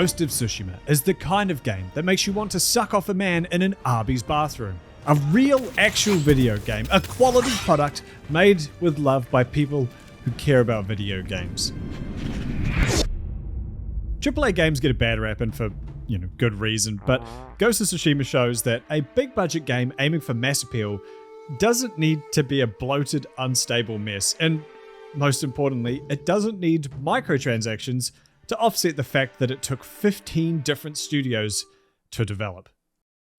Ghost of Tsushima is the kind of game that makes you want to suck off a man in an Arby's bathroom. A real, actual video game, a quality product made with love by people who care about video games. AAA games get a bad rap, and for, good reason, but Ghost of Tsushima shows that a big budget game aiming for mass appeal doesn't need to be a bloated, unstable mess, and most importantly, it doesn't need microtransactions to offset the fact that it took 15 different studios to develop.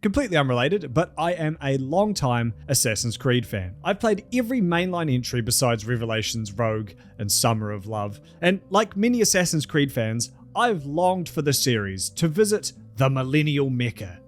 Completely unrelated, but I am a long-time Assassin's Creed fan. I've played every mainline entry besides Revelations, Rogue, and Summer of Love, and like many Assassin's Creed fans, I've longed for the series to visit the millennial Mecca,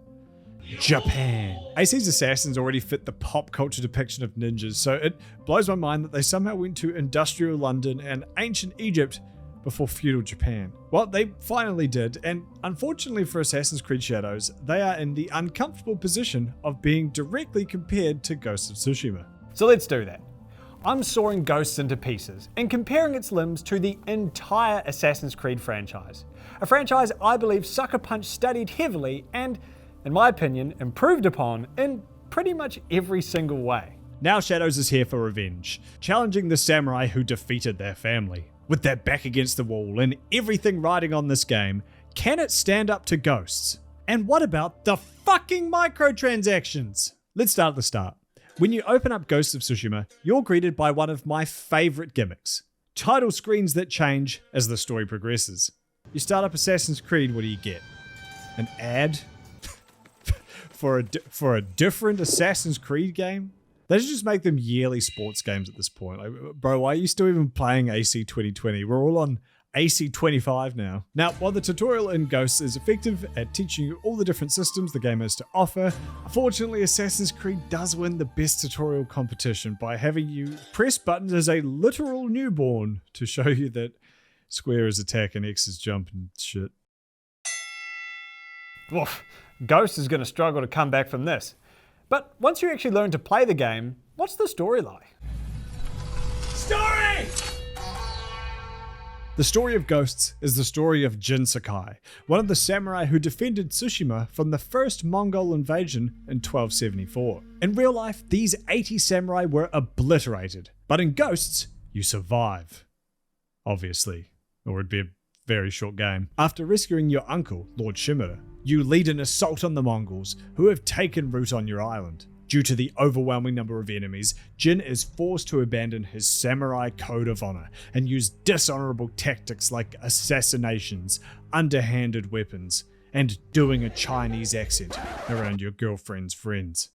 Japan. AC's Assassins already fit the pop culture depiction of ninjas, so it blows my mind that they somehow went to industrial London and ancient Egypt before feudal Japan. Well, they finally did, and unfortunately for Assassin's Creed Shadows, they are in the uncomfortable position of being directly compared to Ghost of Tsushima. So let's do that. I'm sawing Ghosts into pieces and comparing its limbs to the entire Assassin's Creed franchise. A franchise I believe Sucker Punch studied heavily and, in my opinion, improved upon in pretty much every single way. Now Shadows is here for revenge, challenging the samurai who defeated their family. With their back against the wall and everything riding on this game, can it stand up to Ghosts? And what about the fucking microtransactions? Let's start at the start. When you open up Ghost of Tsushima, you're greeted by one of my favorite gimmicks. Title screens that change as the story progresses. You start up Assassin's Creed, what do you get? An ad? for a different Assassin's Creed game? They should just make them yearly sports games at this point. Like, bro, why are you still even playing AC 2020? We're all on AC 25 now. Now, while the tutorial in Ghosts is effective at teaching you all the different systems the game has to offer, unfortunately Assassin's Creed does win the best tutorial competition by having you press buttons as a literal newborn to show you that square is attack and X is jump and shit. Oof, Ghost is going to struggle to come back from this. But once you actually learn to play the game, what's the story like? Story! The story of Ghosts is the story of Jin Sakai, one of the samurai who defended Tsushima from the first Mongol invasion in 1274. In real life, these 80 samurai were obliterated, but in Ghosts, you survive. Obviously, or it'd be a very short game. After rescuing your uncle, Lord Shimura, you lead an assault on the Mongols, who have taken root on your island. Due to the overwhelming number of enemies, Jin is forced to abandon his samurai code of honor and use dishonorable tactics like assassinations, underhanded weapons, and doing a Chinese accent around your girlfriend's friends.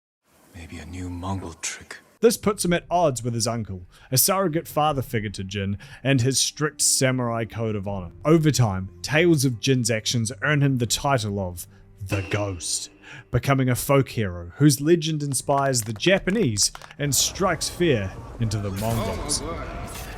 Maybe a new Mongol trick. This puts him at odds with his uncle, a surrogate father figure to Jin, and his strict samurai code of honor. Over time, tales of Jin's actions earn him the title of the Ghost, becoming a folk hero whose legend inspires the Japanese and strikes fear into the Mongols.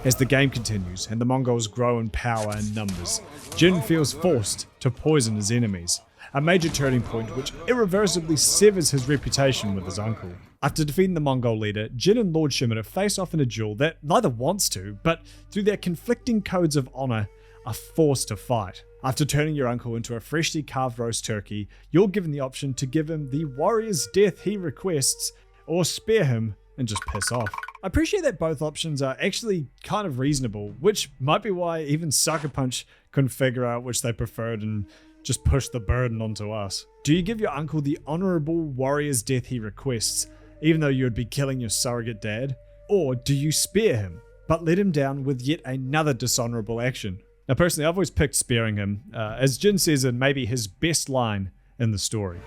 As the game continues and the Mongols grow in power and numbers, Jin feels forced to poison his enemies, a major turning point which irreversibly severs his reputation with his uncle. After defeating the Mongol leader, Jin and Lord Shimura face off in a duel that neither wants to, but through their conflicting codes of honor, are forced to fight. After turning your uncle into a freshly carved roast turkey, you're given the option to give him the warrior's death he requests, or spare him and just piss off. I appreciate that both options are actually kind of reasonable, which might be why even Sucker Punch couldn't figure out which they preferred and just push the burden onto us. Do you give your uncle the honorable warrior's death he requests, even though you would be killing your surrogate dad? Or do you spare him, but let him down with yet another dishonorable action? Now personally, I've always picked sparing him, as Jin says in maybe his best line in the story.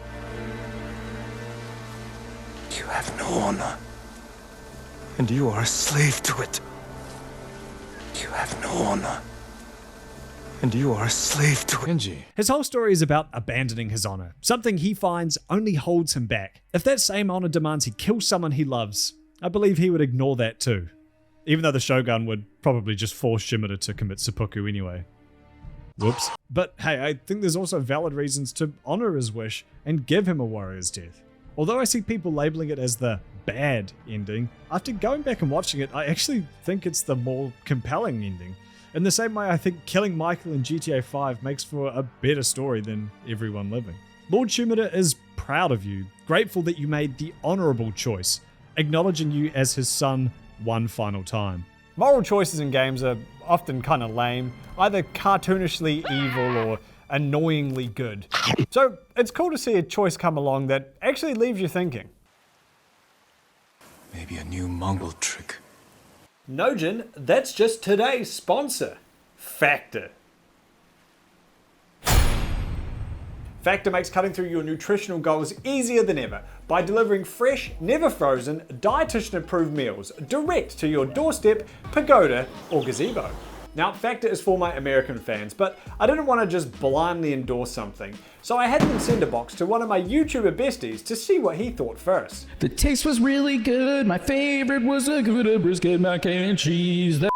You have no honor, and you are a slave to it. You have no honor, and you are a slave to it. His whole story is about abandoning his honor, something he finds only holds him back. If that same honor demands he kill someone he loves, I believe he would ignore that too. Even though the Shogun would probably just force Shimura to commit seppuku anyway. Whoops. But hey, I think there's also valid reasons to honor his wish and give him a warrior's death. Although I see people labeling it as the bad ending, after going back and watching it, I actually think it's the more compelling ending. In the same way, I think killing Michael in GTA 5 makes for a better story than Everyone Living. Lord Shumida is proud of you, grateful that you made the honourable choice, acknowledging you as his son one final time. Moral choices in games are often kind of lame, either cartoonishly evil or annoyingly good. So it's cool to see a choice come along that actually leaves you thinking. Maybe a new Mongol trick. No, Jin, that's just today's sponsor, Factor. Factor makes cutting through your nutritional goals easier than ever by delivering fresh, never frozen, dietitian-approved meals direct to your doorstep, pagoda, or gazebo. Now, Factor is for my American fans, but I didn't want to just blindly endorse something, so I had them send a box to one of my YouTuber besties to see what he thought first. The taste was really good. My favorite was a Gouda brisket mac and cheese. That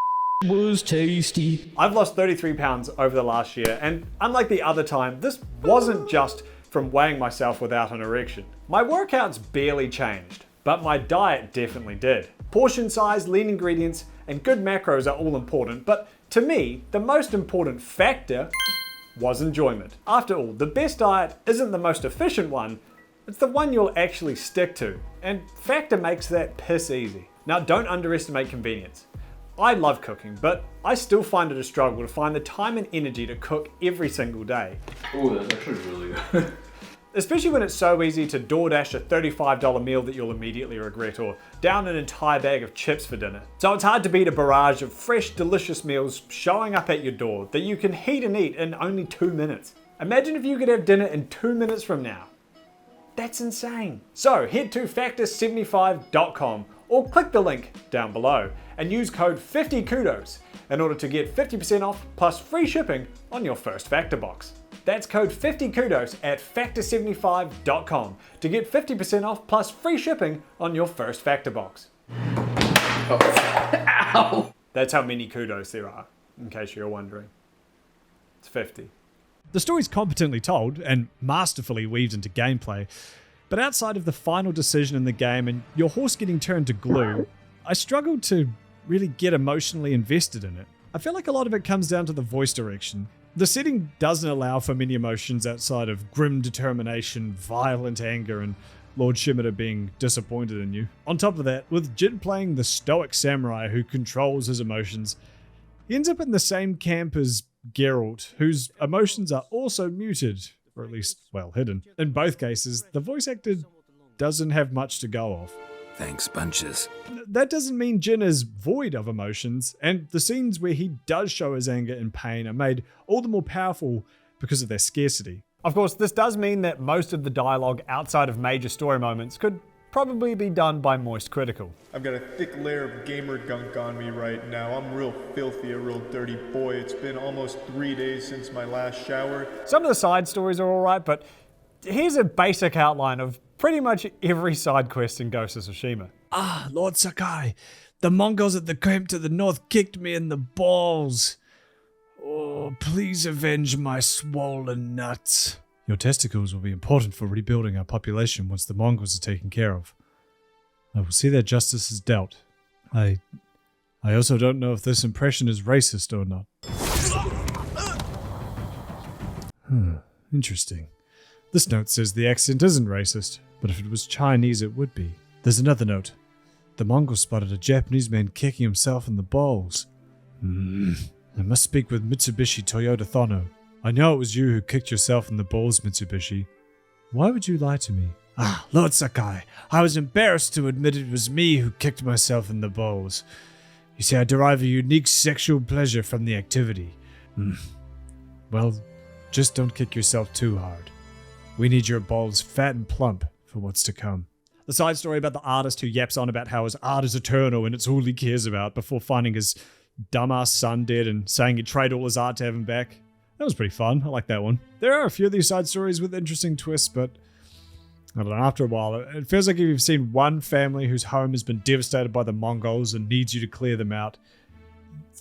was tasty. I've lost 33 pounds over the last year, and unlike the other time, this wasn't just from weighing myself without an erection. My workouts barely changed, but my diet definitely did. Portion size, lean ingredients, and good macros are all important, but to me, the most important factor was enjoyment. After all, the best diet isn't the most efficient one, it's the one you'll actually stick to, and Factor makes that piss easy. Now, don't underestimate convenience. I love cooking, but I still find it a struggle to find the time and energy to cook every single day. Oh, that's actually really good. Especially when it's so easy to DoorDash a $35 meal that you'll immediately regret, or down an entire bag of chips for dinner. So it's hard to beat a barrage of fresh, delicious meals showing up at your door that you can heat and eat in only 2 minutes. Imagine if you could have dinner in 2 minutes from now. That's insane. So head to factor75.com or click the link down below and use code 50kudos in order to get 50% off plus free shipping on your first Factor box. That's code 50kudos at factor75.com to get 50% off plus free shipping on your first Factor box. Ow! That's how many kudos there are, in case you're wondering. It's 50. The story's competently told and masterfully weaved into gameplay, but outside of the final decision in the game and your horse getting turned to glue, I struggled to really get emotionally invested in it. I feel like a lot of it comes down to the voice direction. The setting doesn't allow for many emotions outside of grim determination, violent anger, and Lord Shumida being disappointed in you. On top of that, with Jin playing the stoic samurai who controls his emotions, he ends up in the same camp as Geralt, whose emotions are also muted, or at least, well, hidden. In both cases, the voice actor doesn't have much to go off. Thanks, bunches. That doesn't mean Jin is void of emotions, and the scenes where he does show his anger and pain are made all the more powerful because of their scarcity. Of course, this does mean that most of the dialogue outside of major story moments could probably be done by Moist Critical. I've got a thick layer of gamer gunk on me right now. I'm real filthy, a real dirty boy. It's been almost 3 days since my last shower. Some of the side stories are alright, but here's a basic outline of pretty much every side quest in Ghost of Tsushima. Ah, Lord Sakai, the Mongols at the camp to the north kicked me in the balls. Oh, please avenge my swollen nuts. Your testicles will be important for rebuilding our population once the Mongols are taken care of. I will see that justice is dealt. I also don't know if this impression is racist or not. Interesting. This note says the accent isn't racist, but if it was Chinese it would be. There's another note. The Mongols spotted a Japanese man kicking himself in the balls. I must speak with Mitsubishi Toyota Thono. I know it was you who kicked yourself in the balls, Mitsubishi. Why would you lie to me? Ah, Lord Sakai, I was embarrassed to admit it was me who kicked myself in the balls. You see, I derive a unique sexual pleasure from the activity. Well, just don't kick yourself too hard. We need your balls fat and plump for what's to come. The side story about the artist who yaps on about how his art is eternal and it's all he cares about before finding his dumbass son dead and saying he'd trade all his art to have him back. That was pretty fun. I like that one. There are a few of these side stories with interesting twists, but I don't know, after a while, it feels like if you've seen one family whose home has been devastated by the Mongols and needs you to clear them out,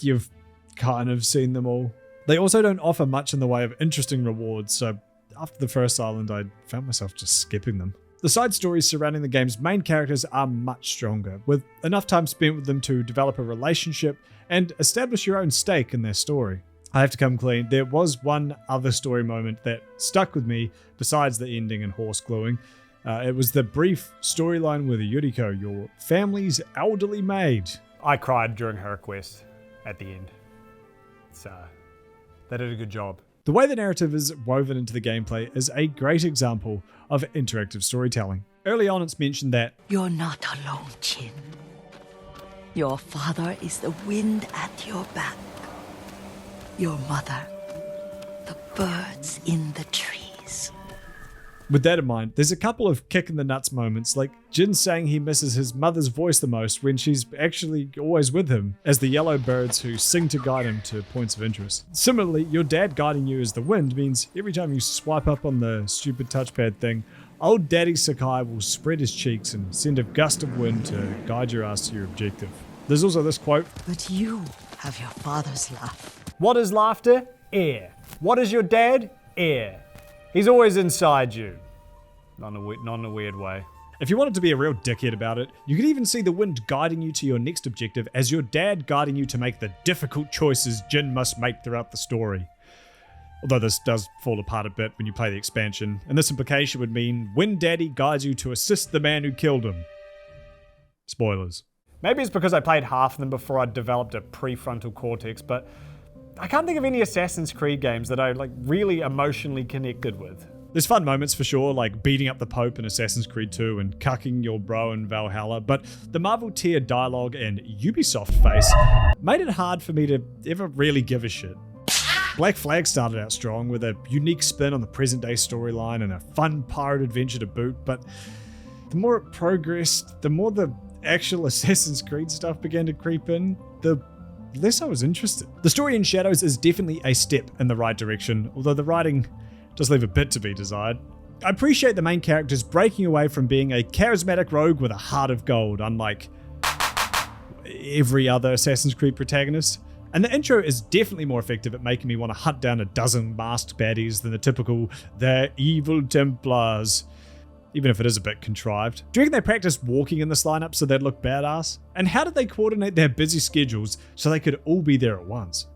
you've kind of seen them all. They also don't offer much in the way of interesting rewards, so after the first island, I found myself just skipping them. The side stories surrounding the game's main characters are much stronger, with enough time spent with them to develop a relationship and establish your own stake in their story. I have to come clean, there was one other story moment that stuck with me besides the ending and horse gluing. It was the brief storyline with Yuriko, your family's elderly maid. I cried during her request at the end. They did a good job. The way the narrative is woven into the gameplay is a great example of interactive storytelling. Early on it's mentioned that You're not alone, Jin. Your father is the wind at your back. Your mother, the birds in the trees. with that in mind, there's a couple of kick in the nuts moments, like Jin saying he misses his mother's voice the most when she's actually always with him, as the yellow birds who sing to guide him to points of interest. Similarly, your dad guiding you as the wind means every time you swipe up on the stupid touchpad thing, old Daddy Sakai will spread his cheeks and send a gust of wind to guide your ass to your objective. There's also this quote, But you have your father's laugh. What is laughter? Air. What is your dad? Air. He's always inside you. Not in a weird way. if you wanted to be a real dickhead about it, you could even see the wind guiding you to your next objective as your dad guiding you to make the difficult choices Jin must make throughout the story. Although this does fall apart a bit when you play the expansion, and this implication would mean Wind Daddy guides you to assist the man who killed him. Spoilers. Maybe it's because I played half of them before I developed a prefrontal cortex, but I can't think of any Assassin's Creed games that I really emotionally connected with. There's fun moments for sure, like beating up the Pope in Assassin's Creed 2 and cucking your bro in Valhalla, but the Marvel tier dialogue and Ubisoft face made it hard for me to ever really give a shit. Black Flag started out strong with a unique spin on the present day storyline and a fun pirate adventure to boot, but the more it progressed, the more the actual Assassin's Creed stuff began to creep in, the less I was interested. The story in Shadows is definitely a step in the right direction, although the writing does leave a bit to be desired. I appreciate the main characters breaking away from being a charismatic rogue with a heart of gold, unlike every other Assassin's Creed protagonist. And the intro is definitely more effective at making me want to hunt down a dozen masked baddies than the typical "they're evil Templars," even if it is a bit contrived. Do you reckon they practiced walking in this lineup so they'd look badass? And how did they coordinate their busy schedules so they could all be there at once?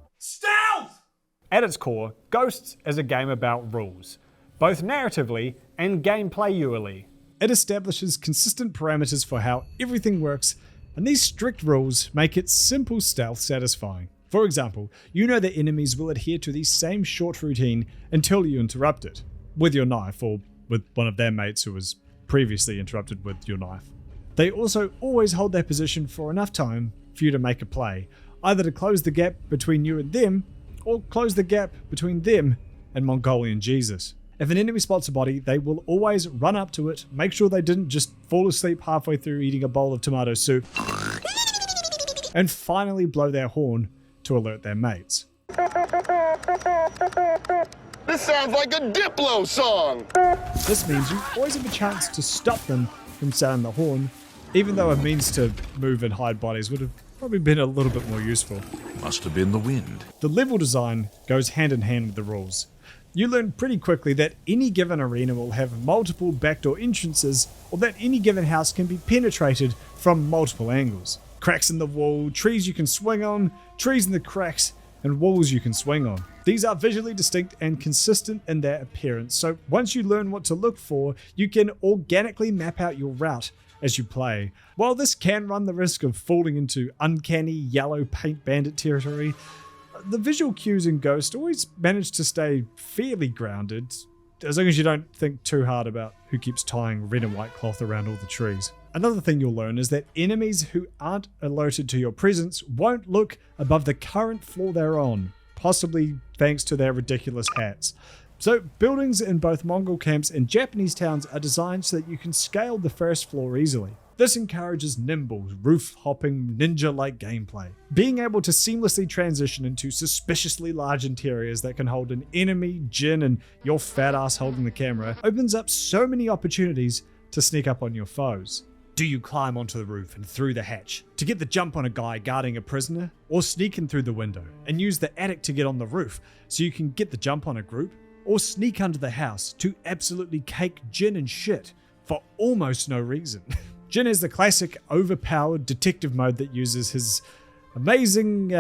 At its core, Ghosts is a game about rules, both narratively and gameplay-ually. It establishes consistent parameters for how everything works, and these strict rules make its simple stealth satisfying. For example, you know that enemies will adhere to the same short routine until you interrupt it, with your knife or with one of their mates who was previously interrupted with your knife. They also always hold their position for enough time for you to make a play, either to close the gap between you and them, or close the gap between them and Mongolian Jesus. If an enemy spots a body, they will always run up to it, make sure they didn't just fall asleep halfway through eating a bowl of tomato soup, and finally blow their horn to alert their mates. This sounds like a Diplo song! This means you always have a chance to stop them from sounding the horn, even though a means to move and hide bodies would have probably been a little bit more useful. Must have been the wind. The level design goes hand in hand with the rules. You learn pretty quickly that any given arena will have multiple backdoor entrances, or that any given house can be penetrated from multiple angles. Cracks in the wall, trees you can swing on, trees in the cracks, and walls you can swing on. These are visually distinct and consistent in their appearance, so once you learn what to look for, you can organically map out your route as you play. While this can run the risk of falling into uncanny yellow paint bandit territory, the visual cues in Ghost always manage to stay fairly grounded, as long as you don't think too hard about who keeps tying red and white cloth around all the trees. Another thing you'll learn is that enemies who aren't alerted to your presence won't look above the current floor they're on, possibly thanks to their ridiculous hats. So buildings in both Mongol camps and Japanese towns are designed so that you can scale the first floor easily. This encourages nimble, roof-hopping, ninja-like gameplay. Being able to seamlessly transition into suspiciously large interiors that can hold an enemy, Jin, and your fat ass holding the camera opens up so many opportunities to sneak up on your foes. Do you climb onto the roof and through the hatch to get the jump on a guy guarding a prisoner? Or sneak in through the window and use the attic to get on the roof so you can get the jump on a group? Or sneak under the house to absolutely cake Jin and shit for almost no reason. Jin is the classic overpowered detective mode that uses his amazing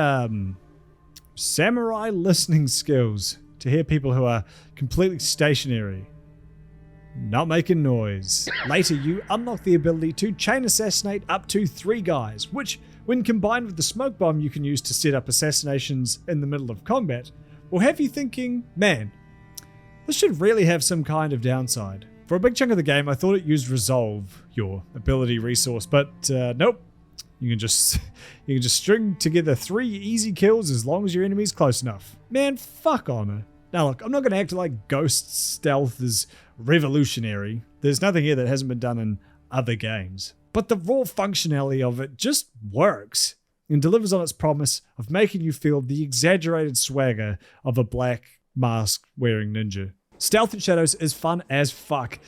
samurai listening skills to hear people who are completely stationary, not making noise. Later, you unlock the ability to chain assassinate up to 3 guys, which, when combined with the smoke bomb you can use to set up assassinations in the middle of combat, will have you thinking, man, this should really have some kind of downside. For a big chunk of the game, I thought it used Resolve, your ability resource, but nope. You can just string together 3 easy kills as long as your enemy's close enough. Man, fuck Honor. Now look, I'm not going to act like Ghost stealth is revolutionary. There's nothing here that hasn't been done in other games. But the raw functionality of it just works and delivers on its promise of making you feel the exaggerated swagger of a black mask wearing ninja. Stealth in Shadows is fun as fuck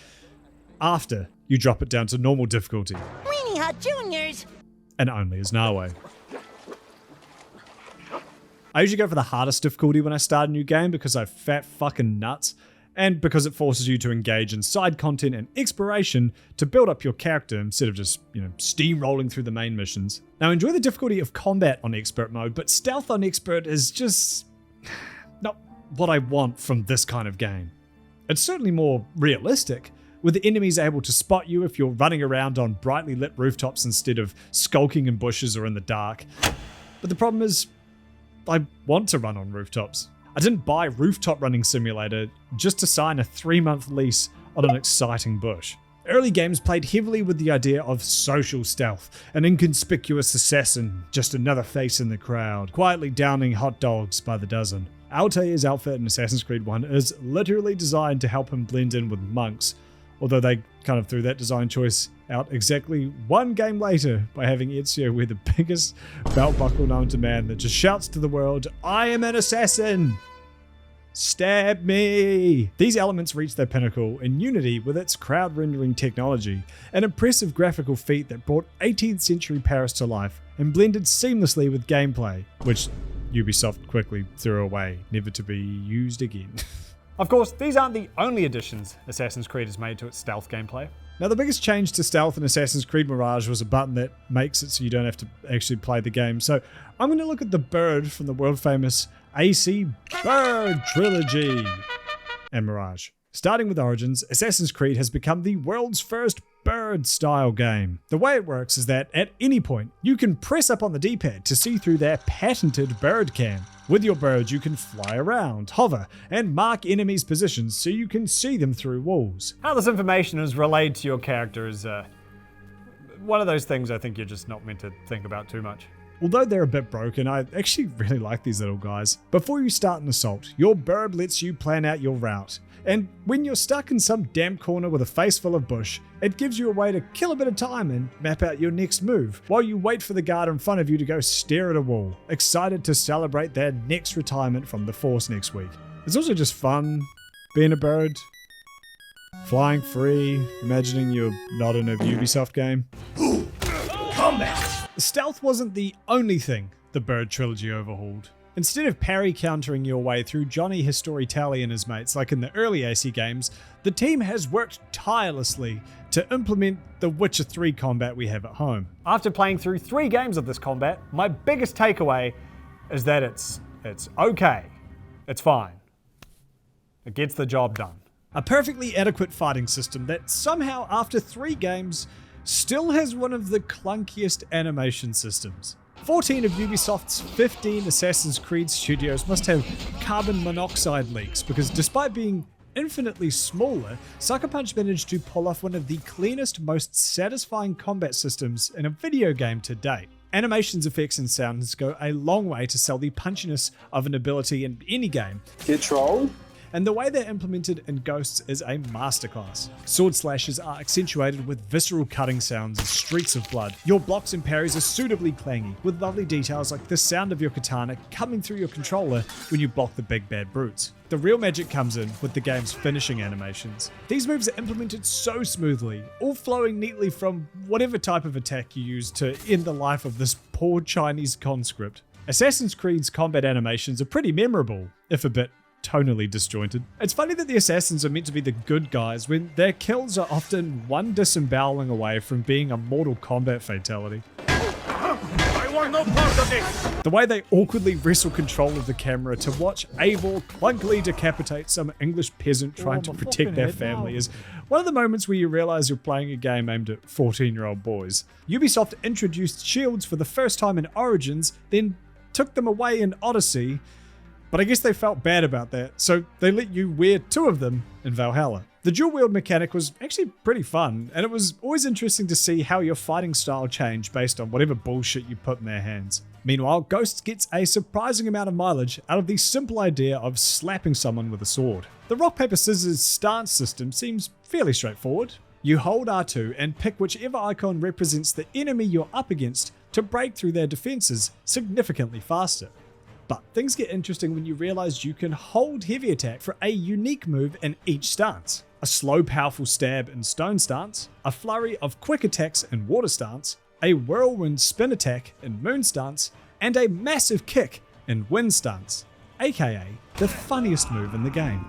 after you drop it down to normal difficulty. Weenie Hut Juniors! And only as Nawe. I usually go for the hardest difficulty when I start a new game because I'm fat fucking nuts, and because it forces you to engage in side content and exploration to build up your character instead of just, steamrolling through the main missions. Now, enjoy the difficulty of combat on expert mode, but stealth on expert is just not what I want from this kind of game. It's certainly more realistic, with the enemies able to spot you if you're running around on brightly lit rooftops instead of skulking in bushes or in the dark. But the problem is, I want to run on rooftops. I didn't buy Rooftop Running Simulator just to sign a 3-month lease on an exciting bush. Early games played heavily with the idea of social stealth, an inconspicuous assassin, just another face in the crowd, quietly downing hot dogs by the dozen. Altair's outfit in Assassin's Creed 1 is literally designed to help him blend in with monks, although they kind of threw that design choice out exactly 1 game later by having Ezio wear the biggest belt buckle known to man that just shouts to the world, "I am an assassin! Stab me!" These elements reach their pinnacle in Unity with its crowd rendering technology, an impressive graphical feat that brought 18th century Paris to life and blended seamlessly with gameplay, which Ubisoft quickly threw away, never to be used again. Of course, these aren't the only additions Assassin's Creed has made to its stealth gameplay. Now, the biggest change to stealth in Assassin's Creed Mirage was a button that makes it so you don't have to actually play the game. So I'm going to look at the bird from the world famous AC Bird Trilogy and Mirage. Starting with Origins, Assassin's Creed has become the world's first bird-style game. The way it works is that at any point, you can press up on the D-pad to see through their patented bird cam. With your bird, you can fly around, hover, and mark enemies' positions so you can see them through walls. How this information is relayed to your character is one of those things I think you're just not meant to think about too much. Although they're a bit broken, I actually really like these little guys. Before you start an assault, your bird lets you plan out your route. And when you're stuck in some damp corner with a face full of bush, it gives you a way to kill a bit of time and map out your next move, while you wait for the guard in front of you to go stare at a wall, excited to celebrate their next retirement from the force next week. It's also just fun being a bird, flying free, imagining you're not in a Ubisoft game. Combat! Stealth wasn't the only thing the Bird Trilogy overhauled. Instead of parry countering your way through Johnny Historitali and his mates like in the early AC games, the team has worked tirelessly to implement the Witcher 3 combat we have at home. After playing through 3 games of this combat, my biggest takeaway is that it's okay. It's fine. It gets the job done. A perfectly adequate fighting system that somehow after 3 games still has one of the clunkiest animation systems. 14 of Ubisoft's 15 Assassin's Creed studios must have carbon monoxide leaks because despite being infinitely smaller, Sucker Punch managed to pull off one of the cleanest, most satisfying combat systems in a video game to date. Animations, effects, and sounds go a long way to sell the punchiness of an ability in any game. Get trolled? And the way they're implemented in Ghosts is a masterclass. Sword slashes are accentuated with visceral cutting sounds and streaks of blood. Your blocks and parries are suitably clangy, with lovely details like the sound of your katana coming through your controller when you block the big bad brutes. The real magic comes in with the game's finishing animations. These moves are implemented so smoothly, all flowing neatly from whatever type of attack you use to end the life of this poor Chinese conscript. Assassin's Creed's combat animations are pretty memorable, if a bit tonally disjointed. It's funny that the assassins are meant to be the good guys when their kills are often one disemboweling away from being a Mortal Kombat fatality. I want no part of this! The way they awkwardly wrestle control of the camera to watch Eivor clunkily decapitate some English peasant trying to protect their family is one of the moments where you realize you're playing a game aimed at 14-year-old boys. Ubisoft introduced shields for the first time in Origins, then took them away in Odyssey, but I guess they felt bad about that, so they let you wear 2 of them in Valhalla. The dual wield mechanic was actually pretty fun, and it was always interesting to see how your fighting style changed based on whatever bullshit you put in their hands. Meanwhile, Ghosts gets a surprising amount of mileage out of the simple idea of slapping someone with a sword. The rock, paper, scissors stance system seems fairly straightforward. You hold R2 and pick whichever icon represents the enemy you're up against to break through their defenses significantly faster. But things get interesting when you realize you can hold heavy attack for a unique move in each stance. A slow powerful stab in stone stance, a flurry of quick attacks in water stance, a whirlwind spin attack in moon stance, and a massive kick in wind stance, aka the funniest move in the game.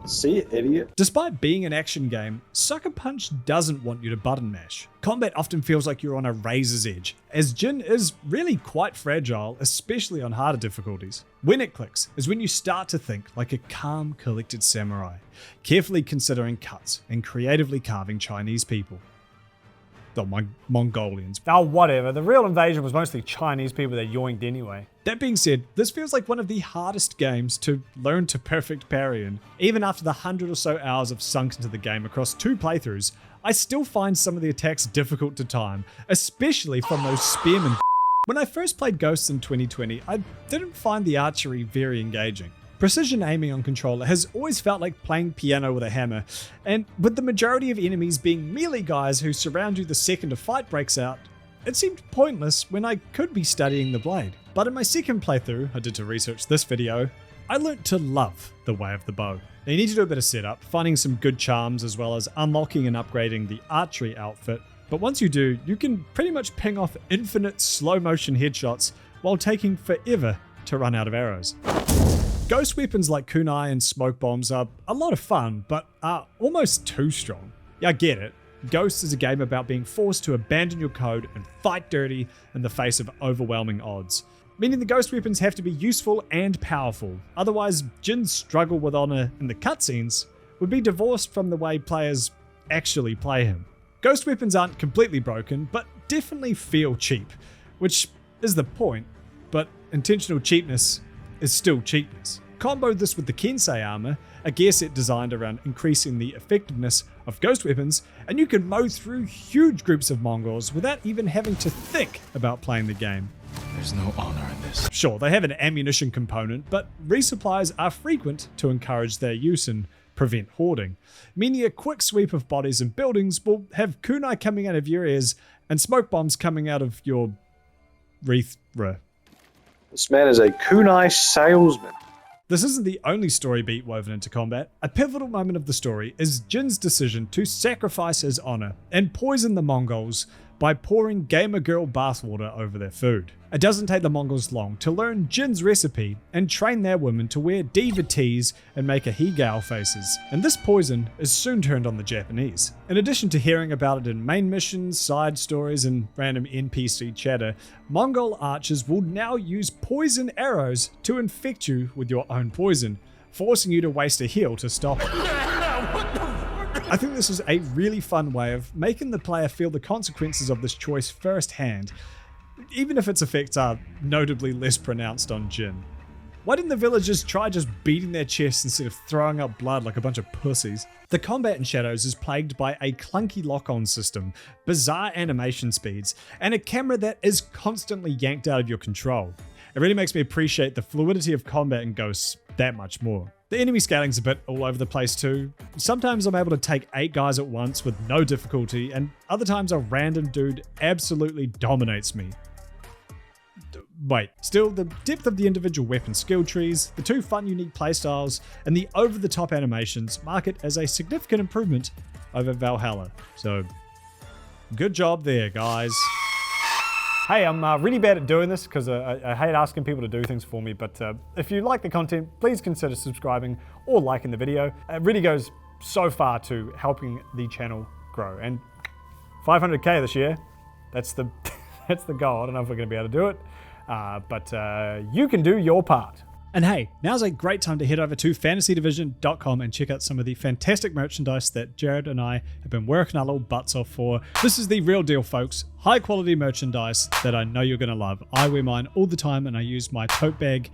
See it, idiot. Despite being an action game, Sucker Punch doesn't want you to button mash. Combat often feels like you're on a razor's edge, as Jin is really quite fragile, especially on harder difficulties. When it clicks is when you start to think like a calm, collected samurai, carefully considering cuts and creatively carving Chinese people. Mongolians. Oh, whatever. The real invasion was mostly Chinese people that yoinked anyway. That being said, this feels like one of the hardest games to learn to perfect parry in. Even after the 100 or so hours I've sunk into the game across 2 playthroughs, I still find some of the attacks difficult to time, especially from those spearmen. When I first played Ghosts in 2020, I didn't find the archery very engaging. Precision aiming on controller has always felt like playing piano with a hammer, and with the majority of enemies being melee guys who surround you the second a fight breaks out, it seemed pointless when I could be studying the blade. But in my second playthrough I did to research this video, I learnt to love the way of the bow. Now you need to do a bit of setup, finding some good charms as well as unlocking and upgrading the archery outfit, but once you do, you can pretty much ping off infinite slow motion headshots while taking forever to run out of arrows. Ghost weapons like kunai and smoke bombs are a lot of fun, but are almost too strong. Yeah, I get it. Ghost is a game about being forced to abandon your code and fight dirty in the face of overwhelming odds. Meaning the ghost weapons have to be useful and powerful, otherwise Jin's struggle with honor in the cutscenes would be divorced from the way players actually play him. Ghost weapons aren't completely broken, but definitely feel cheap, which is the point, but intentional cheapness is still cheapness. Combo this with the Kensei armor, a gear set designed around increasing the effectiveness of ghost weapons, and you can mow through huge groups of Mongols without even having to think about playing the game. There's no honor in this. Sure, they have an ammunition component, but resupplies are frequent to encourage their use and prevent hoarding, meaning a quick sweep of bodies and buildings will have kunai coming out of your ears and smoke bombs coming out of your urethra. This man is a kunai salesman. This isn't the only story beat woven into combat. A pivotal moment of the story is Jin's decision to sacrifice his honor and poison the Mongols by pouring gamer girl bathwater over their food. It doesn't take the Mongols long to learn Jin's recipe and train their women to wear diva tees and make a he-gal faces, and this poison is soon turned on the Japanese. In addition to hearing about it in main missions, side stories, and random NPC chatter, Mongol archers will now use poison arrows to infect you with your own poison, forcing you to waste a heal to stop it. I think this is a really fun way of making the player feel the consequences of this choice firsthand, even if its effects are notably less pronounced on Jin. Why didn't the villagers try just beating their chests instead of throwing up blood like a bunch of pussies? The combat in Shadows is plagued by a clunky lock-on system, bizarre animation speeds, and a camera that is constantly yanked out of your control. It really makes me appreciate the fluidity of combat in Ghosts that much more. The enemy scaling's a bit all over the place too. Sometimes I'm able to take 8 guys at once with no difficulty, and other times a random dude absolutely dominates me. Wait, still, the depth of the individual weapon skill trees, the 2 fun unique playstyles, and the over-the-top animations mark it as a significant improvement over Valhalla. So, good job there, guys. Hey, I'm really bad at doing this because I hate asking people to do things for me, but if you like the content, please consider subscribing or liking the video. It really goes so far to helping the channel grow. And 500k this year, that's the that's the goal. I don't know if we're going to be able to do it, but you can do your part. And hey, now's a great time to head over to fantasydivision.com and check out some of the fantastic merchandise that Jared and I have been working our little butts off for. This is the real deal, folks. High quality merchandise that I know you're going to love. I wear mine all the time and I use my tote bag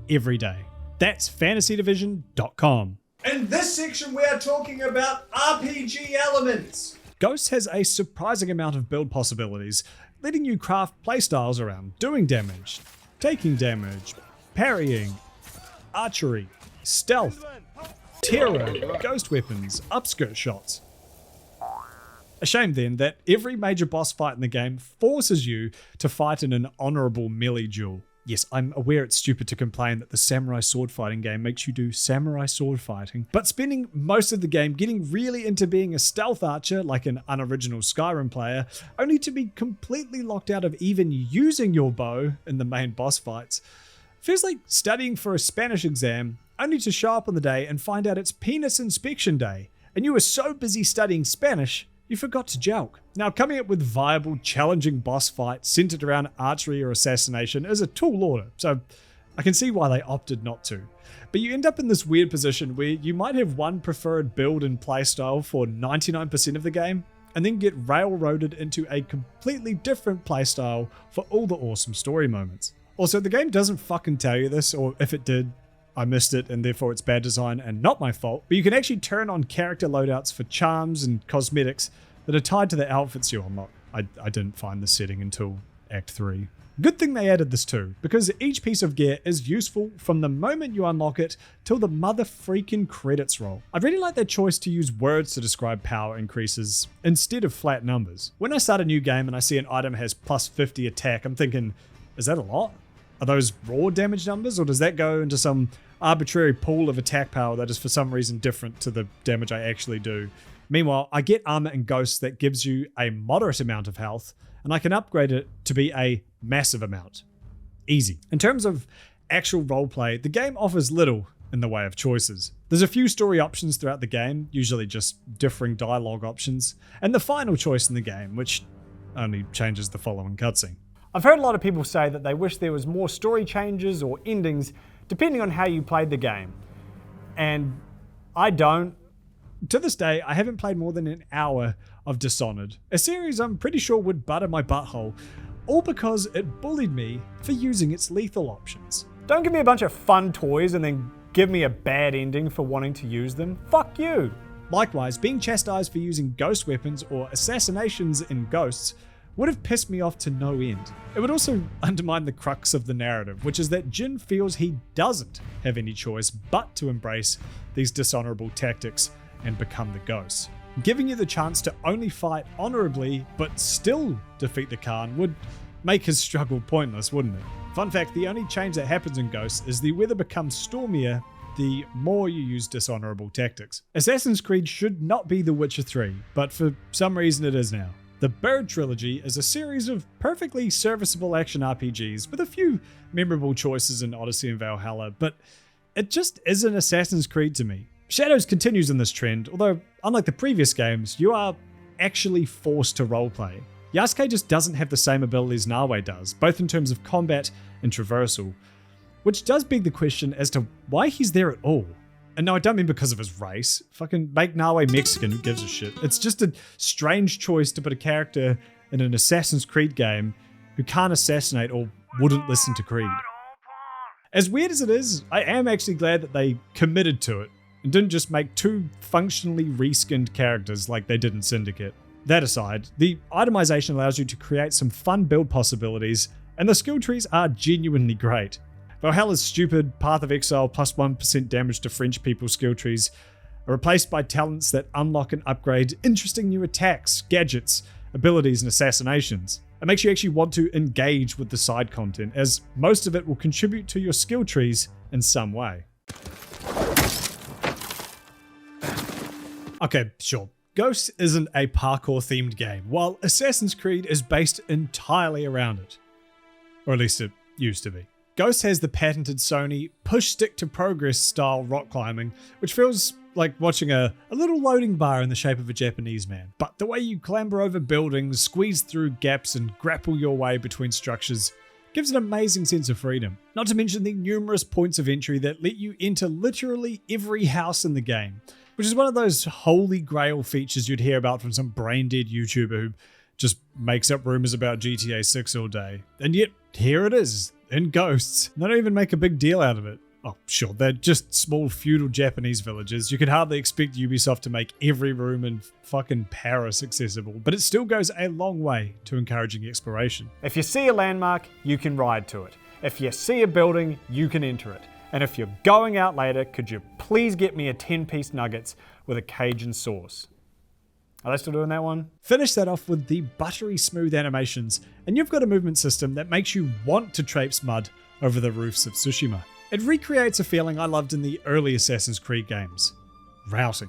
every day. That's fantasydivision.com. In this section, we are talking about RPG elements. Ghost has a surprising amount of build possibilities, letting you craft playstyles around doing damage, taking damage, parrying, archery, stealth, terror, ghost weapons, upskirt shots. A shame then that every major boss fight in the game forces you to fight in an honorable melee duel. Yes, I'm aware it's stupid to complain that the samurai sword fighting game makes you do samurai sword fighting, but spending most of the game getting really into being a stealth archer like an unoriginal Skyrim player, only to be completely locked out of even using your bow in the main boss fights, feels like studying for a Spanish exam only to show up on the day and find out it's penis inspection day, and you were so busy studying Spanish you forgot to joke. Now, coming up with viable, challenging boss fights centered around archery or assassination is a tall order, so I can see why they opted not to. But you end up in this weird position where you might have one preferred build and playstyle for 99% of the game, and then get railroaded into a completely different playstyle for all the awesome story moments. Also, the game doesn't fucking tell you this, or if it did, I missed it and therefore it's bad design and not my fault, but you can actually turn on character loadouts for charms and cosmetics that are tied to the outfits you unlock. I didn't find this setting until Act 3. Good thing they added this too, because each piece of gear is useful from the moment you unlock it till the mother freaking credits roll. I really like their choice to use words to describe power increases instead of flat numbers. When I start a new game and I see an item has plus 50 attack, I'm thinking, is that a lot? Are those raw damage numbers, or does that go into some arbitrary pool of attack power that is for some reason different to the damage I actually do? Meanwhile, I get armor and ghosts that gives you a moderate amount of health, and I can upgrade it to be a massive amount. Easy. In terms of actual roleplay, the game offers little in the way of choices. There's a few story options throughout the game, usually just differing dialogue options, and the final choice in the game, which only changes the following cutscene. I've heard a lot of people say that they wish there was more story changes or endings depending on how you played the game. And I don't. To this day, I haven't played more than an hour of Dishonored, a series I'm pretty sure would butter my butthole, all because it bullied me for using its lethal options. Don't give me a bunch of fun toys and then give me a bad ending for wanting to use them. Fuck you. Likewise, being chastised for using ghost weapons or assassinations in Ghosts would have pissed me off to no end. It would also undermine the crux of the narrative, which is that Jin feels he doesn't have any choice but to embrace these dishonorable tactics and become the ghost. Giving you the chance to only fight honorably but still defeat the Khan would make his struggle pointless, wouldn't it? Fun fact, the only change that happens in Ghosts is the weather becomes stormier the more you use dishonorable tactics. Assassin's Creed should not be The Witcher 3, but for some reason it is now. The Bird Trilogy is a series of perfectly serviceable action RPGs with a few memorable choices in Odyssey and Valhalla, but it just isn't Assassin's Creed to me. Shadows continues in this trend, although unlike the previous games, you are actually forced to roleplay. Yasuke just doesn't have the same abilities Nawe does, both in terms of combat and traversal, which does beg the question as to why he's there at all. And no, I don't mean because of his race. Fucking make Nawe Mexican, who gives a shit? It's just a strange choice to put a character in an Assassin's Creed game who can't assassinate or wouldn't listen to Creed. As weird as it is, I am actually glad that they committed to it and didn't just make two functionally reskinned characters like they did in Syndicate. That aside, the itemization allows you to create some fun build possibilities, and the skill trees are genuinely great. Valhalla's stupid Path of Exile plus 1% damage to French people skill trees are replaced by talents that unlock and upgrade interesting new attacks, gadgets, abilities, and assassinations. It makes you actually want to engage with the side content, as most of it will contribute to your skill trees in some way. Okay, sure. Ghosts isn't a parkour themed game, while Assassin's Creed is based entirely around it. Or at least it used to be. Ghost has the patented Sony push stick to progress style rock climbing, which feels like watching a little loading bar in the shape of a Japanese man. But the way you clamber over buildings, squeeze through gaps, and grapple your way between structures gives an amazing sense of freedom. Not to mention the numerous points of entry that let you enter literally every house in the game, which is one of those holy grail features you'd hear about from some brain-dead YouTuber who just makes up rumors about GTA 6 all day. And yet, here it is, in Ghosts. They don't even make a big deal out of it. Oh, sure, they're just small feudal Japanese villages. You could hardly expect Ubisoft to make every room in fucking Paris accessible, but it still goes a long way to encouraging exploration. If you see a landmark, you can ride to it. If you see a building, you can enter it. And if you're going out later, could you please get me a 10-piece nuggets with a Cajun sauce? Are they still doing that one? Finish that off with the buttery smooth animations, and you've got a movement system that makes you want to traipse mud over the roofs of Tsushima. It recreates a feeling I loved in the early Assassin's Creed games. Routing.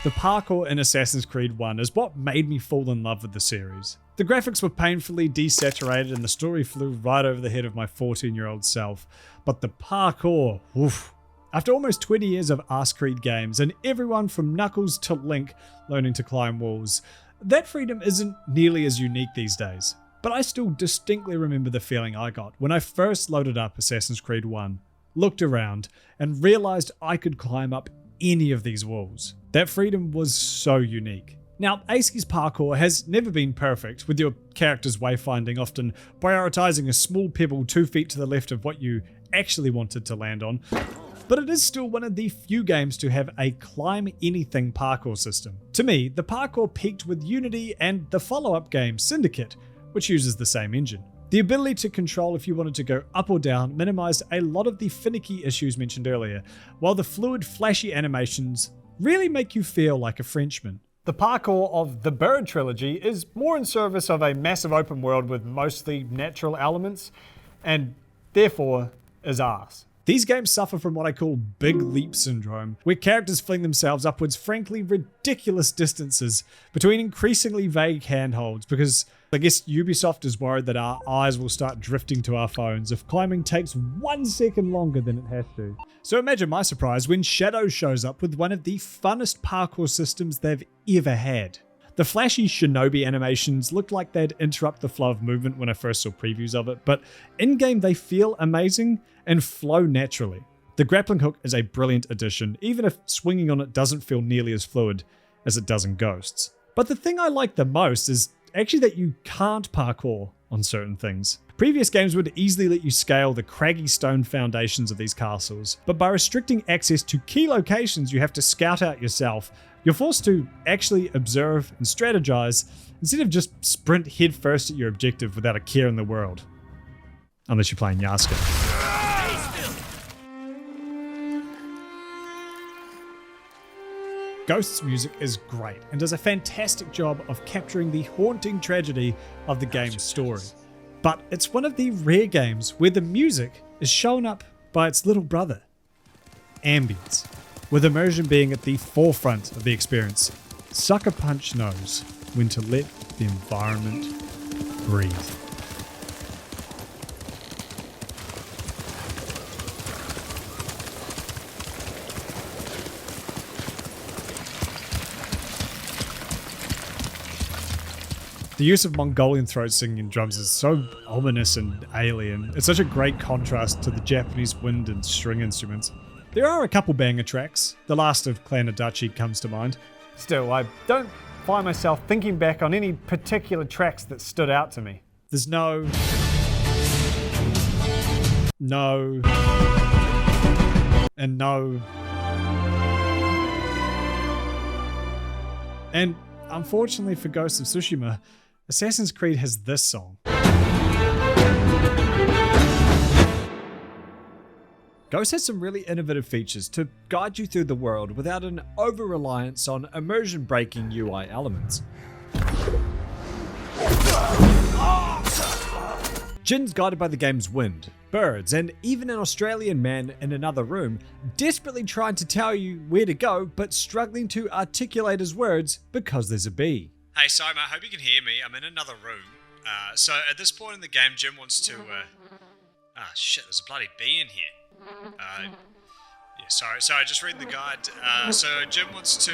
The parkour in Assassin's Creed 1 is what made me fall in love with the series. The graphics were painfully desaturated and the story flew right over the head of my 14-year-old self. But the parkour, oof. After almost 20 years of Ass Creed games and everyone from Knuckles to Link learning to climb walls, that freedom isn't nearly as unique these days. But I still distinctly remember the feeling I got when I first loaded up Assassin's Creed 1, looked around, and realized I could climb up any of these walls. That freedom was so unique. Now, ASCII's parkour has never been perfect, with your character's wayfinding often prioritizing a small pebble 2 feet to the left of what you actually wanted to land on, but it is still one of the few games to have a climb anything parkour system. To me, the parkour peaked with Unity and the follow-up game Syndicate, which uses the same engine. The ability to control if you wanted to go up or down minimized a lot of the finicky issues mentioned earlier, while the fluid, flashy animations really make you feel like a Frenchman. The parkour of the Bird trilogy is more in service of a massive open world with mostly natural elements, and therefore is arse. These games suffer from what I call big leap syndrome, where characters fling themselves upwards frankly ridiculous distances between increasingly vague handholds, because I guess Ubisoft is worried that our eyes will start drifting to our phones if climbing takes 1 second longer than it has to. So imagine my surprise when Shadow shows up with one of the funnest parkour systems they've ever had. The flashy shinobi animations looked like they'd interrupt the flow of movement when I first saw previews of it, but in-game they feel amazing and flow naturally. The grappling hook is a brilliant addition, even if swinging on it doesn't feel nearly as fluid as it does in Ghosts. But the thing I like the most is actually that you can't parkour on certain things. Previous games would easily let you scale the craggy stone foundations of these castles, but by restricting access to key locations you have to scout out yourself, you're forced to actually observe and strategize instead of just sprint headfirst at your objective without a care in the world. Unless you're playing Yaska. Ghost's music is great and does a fantastic job of capturing the haunting tragedy of the game's story. But it's one of the rare games where the music is shown up by its little brother, ambience, with immersion being at the forefront of the experience. Sucker Punch knows when to let the environment breathe. The use of Mongolian throat singing and drums is so ominous and alien. It's such a great contrast to the Japanese wind and string instruments. There are a couple banger tracks. The last of Clan Adachi comes to mind. Still, I don't find myself thinking back on any particular tracks that stood out to me. There's no, and no. And unfortunately for Ghost of Tsushima, Assassin's Creed has this song. Ghost has some really innovative features to guide you through the world without an over-reliance on immersion-breaking UI elements. Jin's guided by the game's wind, birds, and even an Australian man in another room, desperately trying to tell you where to go but struggling to articulate his words because there's a bee. Hey, sorry, mate. I hope you can hear me. I'm in another room. So at this point in the game, Jim wants to. Shit! There's a bloody bee in here. Sorry. Just reading the guide. So Jim wants to.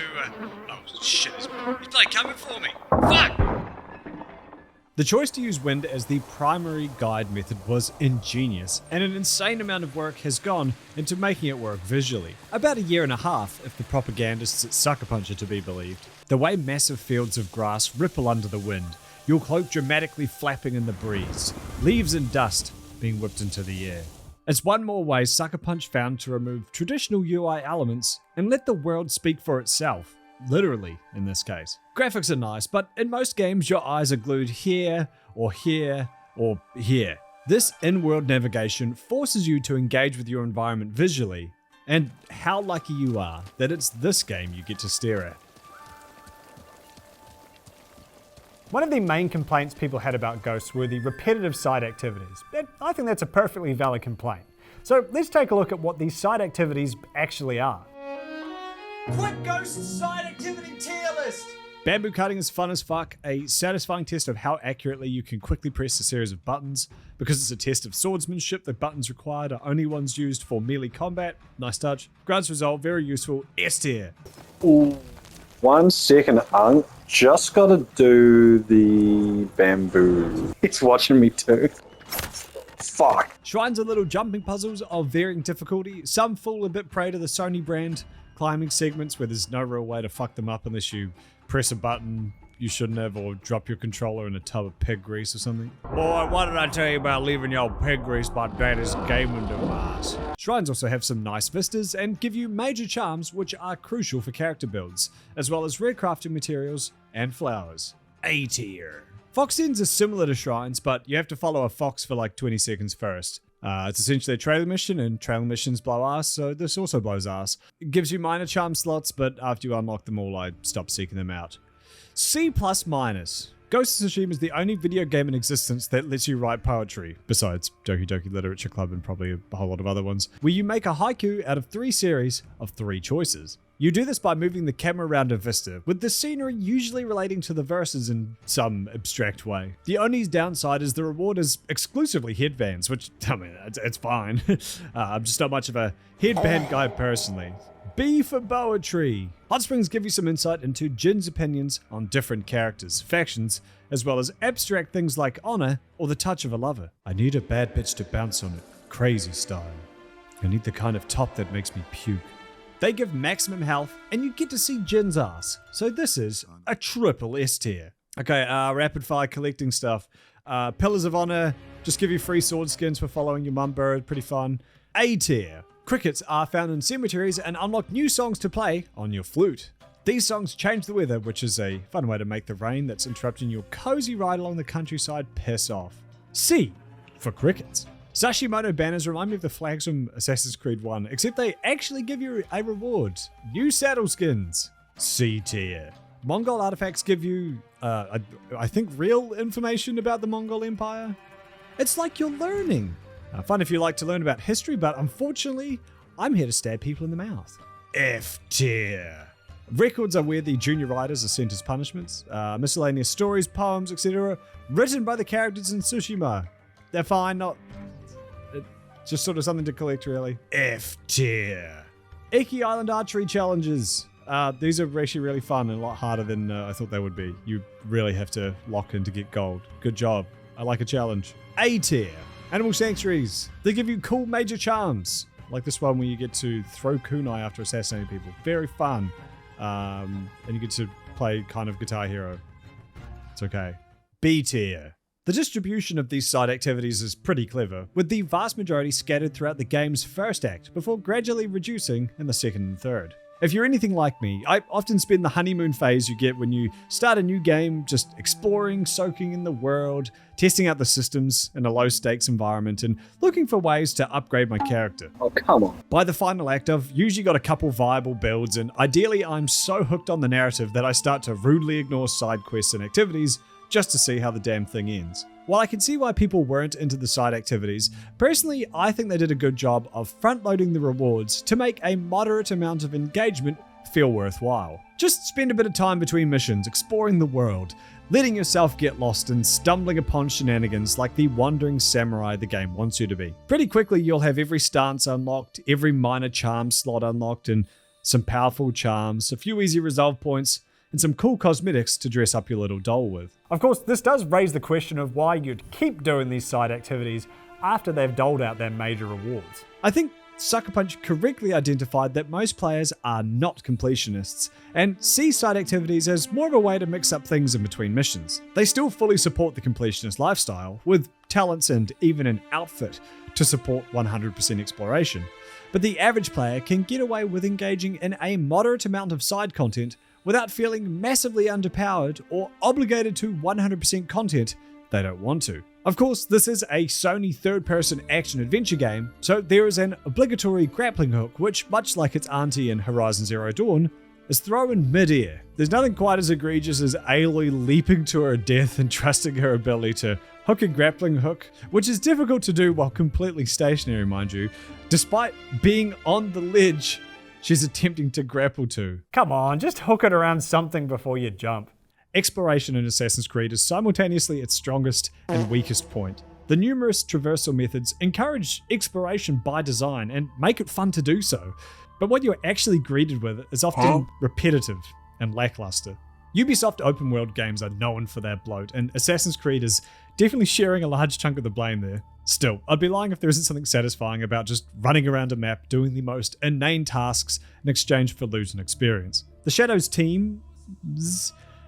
Oh shit! He's bloody coming for me. Fuck! The choice to use wind as the primary guide method was ingenious, and an insane amount of work has gone into making it work visually. About a year and a half, if the propagandists at Sucker Punch are to be believed. The way massive fields of grass ripple under the wind, your cloak dramatically flapping in the breeze, leaves and dust being whipped into the air. It's one more way Sucker Punch found to remove traditional UI elements and let the world speak for itself. Literally, in this case. Graphics are nice, but in most games your eyes are glued here, or here, or here. This in-world navigation forces you to engage with your environment visually, and how lucky you are that it's this game you get to stare at. One of the main complaints people had about Ghosts were the repetitive side activities. And I think that's a perfectly valid complaint. So let's take a look at what these side activities actually are. Quick Ghost side activity tier list! Bamboo cutting is fun as fuck, a satisfying test of how accurately you can quickly press a series of buttons. Because it's a test of swordsmanship, the buttons required are only ones used for melee combat. Nice touch. Grants result, very useful. S tier. Ooh, 1 second, Unk. Just gotta do the bamboo. He's watching me too. Fuck. Shrines are little jumping puzzles of varying difficulty. Some fall a bit prey to the Sony brand climbing segments where there's no real way to fuck them up unless you press a button you shouldn't have or drop your controller in a tub of pig grease or something. Boy, what did I tell you about leaving your pig grease by daddy's gaming device? Shrines also have some nice vistas and give you major charms which are crucial for character builds, as well as rare crafting materials and flowers. A tier. Fox ends are similar to shrines, but you have to follow a fox for like 20 seconds first. It's essentially a trailer mission, and trailer missions blow ass, so this also blows ass. It gives you minor charm slots, but after you unlock them all, I stopped seeking them out. C+-. Ghost of Tsushima is the only video game in existence that lets you write poetry, besides Doki Doki Literature Club and probably a whole lot of other ones, where you make a haiku out of 3 series of 3 choices. You do this by moving the camera around a vista, with the scenery usually relating to the verses in some abstract way. The only downside is the reward is exclusively headbands, which, I mean, it's fine. I'm just not much of a headband guy personally. B for poetry. Hot Springs give you some insight into Jin's opinions on different characters, factions, as well as abstract things like honor or the touch of a lover. I need a bad bitch to bounce on it, crazy style. I need the kind of top that makes me puke. They give maximum health, and you get to see Jin's ass. So this is a triple S tier. Okay, rapid fire collecting stuff. Pillars of Honor, just give you free sword skins for following your mum bird, pretty fun. A tier. Crickets are found in cemeteries and unlock new songs to play on your flute. These songs change the weather, which is a fun way to make the rain that's interrupting your cozy ride along the countryside piss off. C for crickets. Sashimoto banners remind me of the flags from Assassin's Creed 1, except they actually give you a reward. New saddle skins. C tier. Mongol artifacts give you, I think, real information about the Mongol Empire. It's like you're learning. Fun if you like to learn about history, but unfortunately, I'm here to stab people in the mouth. F tier. Records are where the junior writers are sent as punishments. Miscellaneous stories, poems, etc. written by the characters in Tsushima. They're fine, not... just sort of something to collect, really. F tier. Iki Island archery challenges. These are actually really fun and a lot harder than I thought they would be. You really have to lock in to get gold. Good job. I like a challenge. A tier. Animal sanctuaries. They give you cool major charms. Like this one where you get to throw kunai after assassinating people. Very fun. And you get to play kind of Guitar Hero. It's okay. B tier. The distribution of these side activities is pretty clever, with the vast majority scattered throughout the game's first act, before gradually reducing in the second and third. If you're anything like me, I often spend the honeymoon phase you get when you start a new game, just exploring, soaking in the world, testing out the systems in a low-stakes environment, and looking for ways to upgrade my character. Oh, come on. By the final act, I've usually got a couple viable builds, and ideally I'm so hooked on the narrative that I start to rudely ignore side quests and activities just to see how the damn thing ends. While I can see why people weren't into the side activities, personally I think they did a good job of front-loading the rewards to make a moderate amount of engagement feel worthwhile. Just spend a bit of time between missions exploring the world, letting yourself get lost and stumbling upon shenanigans like the wandering samurai the game wants you to be. Pretty quickly you'll have every stance unlocked, every minor charm slot unlocked, and some powerful charms, a few easy resolve points, and some cool cosmetics to dress up your little doll with. Of course, this does raise the question of why you'd keep doing these side activities after they've doled out their major rewards. I think Sucker Punch correctly identified that most players are not completionists and see side activities as more of a way to mix up things in between missions. They still fully support the completionist lifestyle, with talents and even an outfit to support 100% exploration, but the average player can get away with engaging in a moderate amount of side content without feeling massively underpowered or obligated to 100% content they don't want to. Of course, this is a Sony third-person action-adventure game, so there is an obligatory grappling hook which, much like its auntie in Horizon Zero Dawn, is thrown mid-air. There's nothing quite as egregious as Aloy leaping to her death and trusting her ability to hook a grappling hook, which is difficult to do while completely stationary, mind you, despite being on the ledge she's attempting to grapple to. Come on, just hook it around something before you jump. Exploration in Assassin's Creed is simultaneously its strongest and weakest point. The numerous traversal methods encourage exploration by design and make it fun to do so, but what you're actually greeted with is often repetitive and lackluster. Ubisoft open world games are known for their bloat, and Assassin's Creed is definitely sharing a large chunk of the blame there. Still, I'd be lying if there isn't something satisfying about just running around a map doing the most inane tasks in exchange for loot and experience. The Shadows team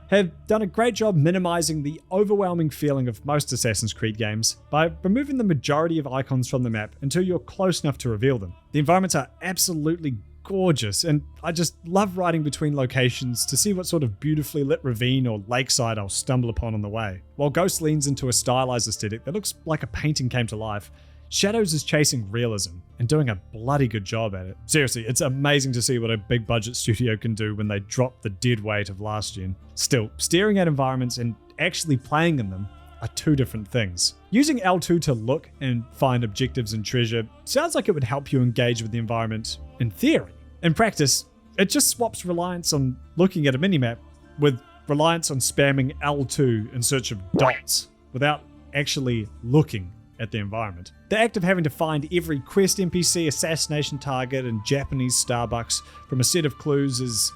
have done a great job minimizing the overwhelming feeling of most Assassin's Creed games by removing the majority of icons from the map until you're close enough to reveal them. The environments are absolutely gorgeous, and I just love riding between locations to see what sort of beautifully lit ravine or lakeside I'll stumble upon on the way. While Ghost leans into a stylized aesthetic that looks like a painting came to life, Shadows is chasing realism and doing a bloody good job at it. Seriously, it's amazing to see what a big budget studio can do when they drop the dead weight of last gen. Still, staring at environments and actually playing in them are two different things. Using L2 to look and find objectives and treasure sounds like it would help you engage with the environment in theory. In practice, it just swaps reliance on looking at a minimap with reliance on spamming L2 in search of dots without actually looking at the environment. The act of having to find every quest NPC, assassination target, and Japanese Starbucks from a set of clues is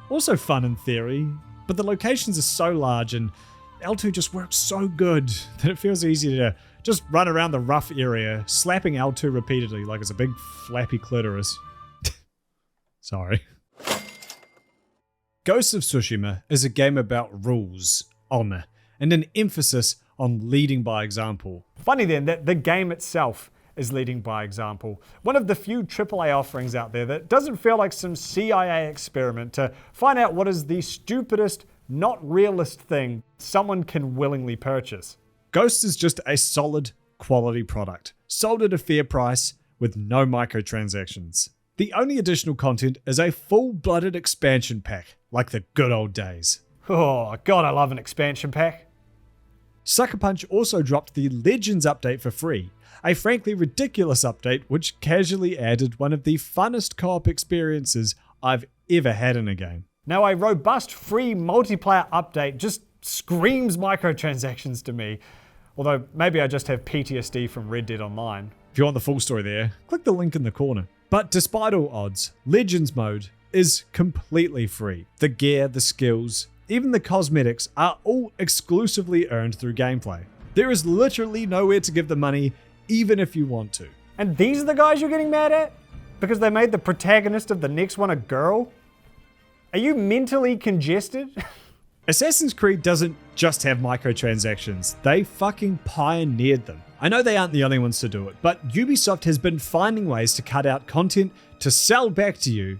also fun in theory, but the locations are so large and L2 just works so good that it feels easy to just run around the rough area, slapping L2 repeatedly like it's a big flappy clitoris. Sorry. Ghost of Tsushima is a game about rules, honor, and an emphasis on leading by example. Funny then that the game itself is leading by example. One of the few AAA offerings out there that doesn't feel like some CIA experiment to find out what is the stupidest, not realist thing someone can willingly purchase. Ghost is just a solid, quality product, sold at a fair price with no microtransactions. The only additional content is a full-blooded expansion pack, like the good old days. Oh god, I love an expansion pack. Sucker Punch also dropped the Legends update for free, a frankly ridiculous update which casually added one of the funnest co-op experiences I've ever had in a game. Now, a robust free multiplayer update just screams microtransactions to me, although maybe I just have PTSD from Red Dead Online. If you want the full story there, click the link in the corner. But despite all odds, Legends mode is completely free. The gear, the skills, even the cosmetics are all exclusively earned through gameplay. There is literally nowhere to give the money, even if you want to. And these are the guys you're getting mad at? Because they made the protagonist of the next one a girl? Are you mentally congested? Assassin's Creed doesn't just have microtransactions, they fucking pioneered them. I know they aren't the only ones to do it, but Ubisoft has been finding ways to cut out content to sell back to you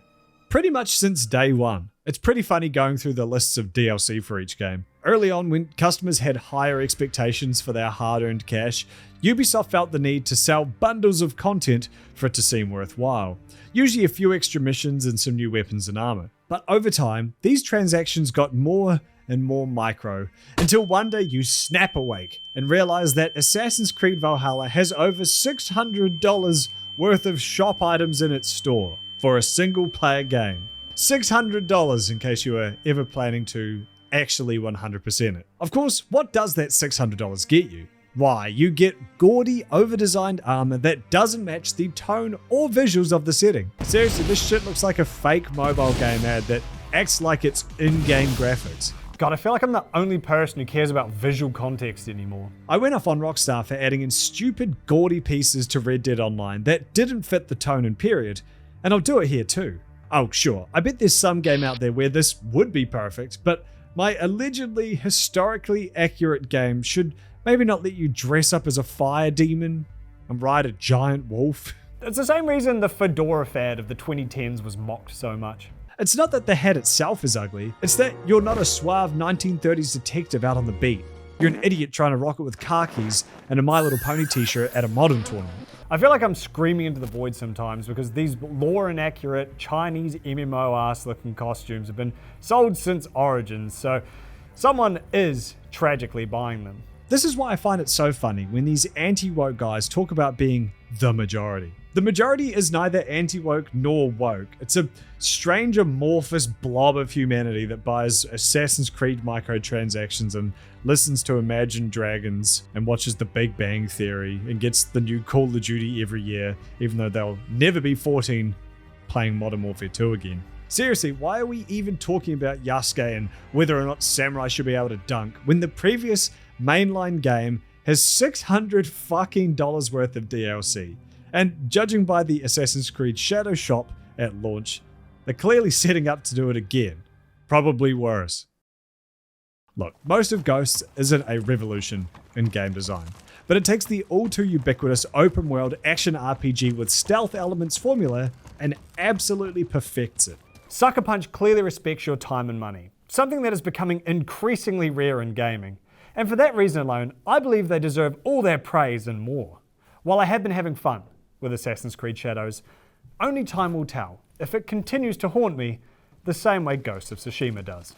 pretty much since day one. It's pretty funny going through the lists of DLC for each game. Early on, when customers had higher expectations for their hard-earned cash, Ubisoft felt the need to sell bundles of content for it to seem worthwhile. Usually a few extra missions and some new weapons and armor. But over time, these transactions got more and more micro, until one day you snap awake and realize that Assassin's Creed Valhalla has over $600 worth of shop items in its store for a single player game. $600 in case you were ever planning to actually 100% it. Of course, what does that $600 get you? Why, you get gaudy, over-designed armor that doesn't match the tone or visuals of the setting. Seriously, this shit looks like a fake mobile game ad that acts like it's in-game graphics. God, I feel like I'm the only person who cares about visual context anymore. I went off on Rockstar for adding in stupid, gaudy pieces to Red Dead Online that didn't fit the tone and period, and I'll do it here too. Oh, sure, I bet there's some game out there where this would be perfect, but my allegedly historically accurate game should maybe not let you dress up as a fire demon and ride a giant wolf. It's the same reason the fedora fad of the 2010s was mocked so much. It's not that the hat itself is ugly, it's that you're not a suave 1930s detective out on the beat. You're an idiot trying to rock it with car keys and a My Little Pony t-shirt at a modern tournament. I feel like I'm screaming into the void sometimes because these lore inaccurate Chinese MMO ass looking costumes have been sold since Origins, so someone is tragically buying them. This is why I find it so funny when these anti-woke guys talk about being the majority. The majority is neither anti-woke nor woke. It's a strange amorphous blob of humanity that buys Assassin's Creed microtransactions and listens to Imagine Dragons and watches The Big Bang Theory and gets the new Call of Duty every year, even though they'll never be 14 playing Modern Warfare 2 again. Seriously, why are we even talking about Yasuke and whether or not samurai should be able to dunk when the previous mainline game has $600 fucking worth of DLC? And judging by the Assassin's Creed Shadow Shop at launch, they're clearly setting up to do it again. Probably worse. Look, most of Ghosts isn't a revolution in game design, but it takes the all too ubiquitous open world action RPG with stealth elements formula and absolutely perfects it. Sucker Punch clearly respects your time and money, something that is becoming increasingly rare in gaming. And for that reason alone, I believe they deserve all their praise and more. While I have been having fun with Assassin's Creed Shadows, only time will tell if it continues to haunt me the same way Ghost of Tsushima does.